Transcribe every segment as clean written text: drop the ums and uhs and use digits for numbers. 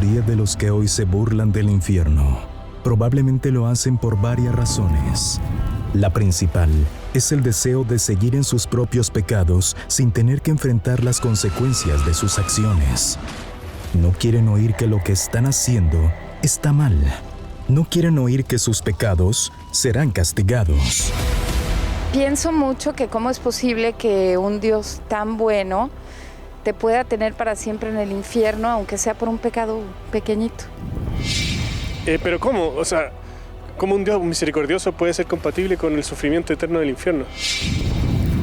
mayoría de los que hoy se burlan del infierno probablemente lo hacen por varias razones. La principal es el deseo de seguir en sus propios pecados sin tener que enfrentar las consecuencias de sus acciones. No quieren oír que lo que están haciendo está mal. No quieren oír que sus pecados serán castigados. Pienso mucho que cómo es posible que un Dios tan bueno te pueda tener para siempre en el infierno, aunque sea por un pecado pequeñito. Pero ¿cómo? O sea, ¿cómo un Dios misericordioso puede ser compatible con el sufrimiento eterno del infierno?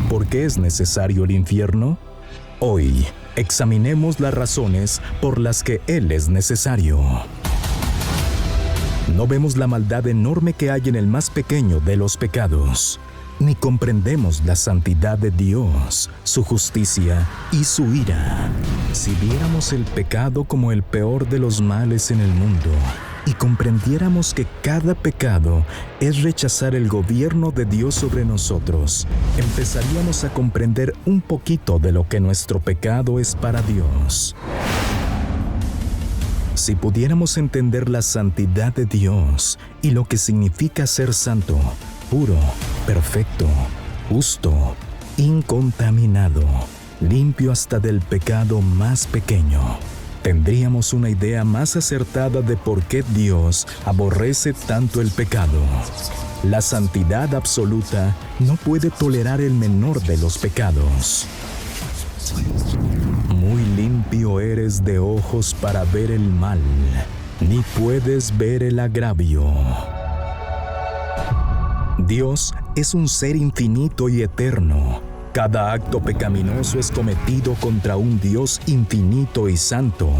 ¿Por qué es necesario el infierno? Hoy examinemos las razones por las que Él es necesario. No vemos la maldad enorme que hay en el más pequeño de los pecados, ni comprendemos la santidad de Dios, su justicia y su ira. Si viéramos el pecado como el peor de los males en el mundo, y comprendiéramos que cada pecado es rechazar el gobierno de Dios sobre nosotros, empezaríamos a comprender un poquito de lo que nuestro pecado es para Dios. Si pudiéramos entender la santidad de Dios y lo que significa ser santo, puro, perfecto, justo, incontaminado, limpio hasta del pecado más pequeño, tendríamos una idea más acertada de por qué Dios aborrece tanto el pecado. La santidad absoluta no puede tolerar el menor de los pecados. Muy limpio eres de ojos para ver el mal, ni puedes ver el agravio. Dios es un ser infinito y eterno. Cada acto pecaminoso es cometido contra un Dios infinito y santo.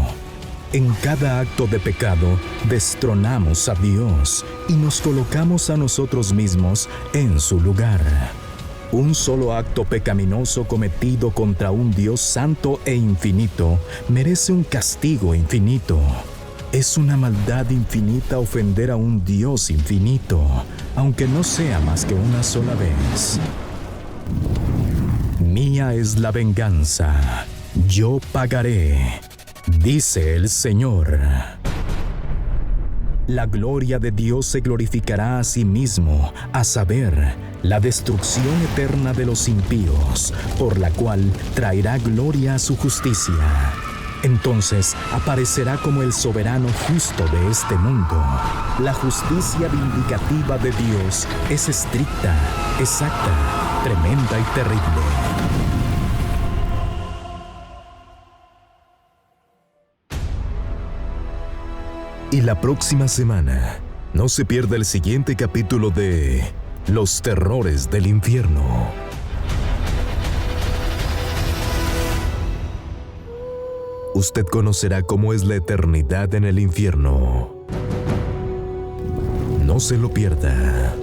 En cada acto de pecado, destronamos a Dios y nos colocamos a nosotros mismos en su lugar. Un solo acto pecaminoso cometido contra un Dios santo e infinito merece un castigo infinito. Es una maldad infinita ofender a un Dios infinito, aunque no sea más que una sola vez. Mía es la venganza, yo pagaré, dice el Señor. La gloria de Dios se glorificará a sí mismo, a saber, la destrucción eterna de los impíos, por la cual traerá gloria a su justicia. Entonces aparecerá como el soberano justo de este mundo. La justicia vindicativa de Dios es estricta, exacta, tremenda y terrible. Y la próxima semana, no se pierda el siguiente capítulo de Los terrores del infierno. Usted conocerá cómo es la eternidad en el infierno. No se lo pierda.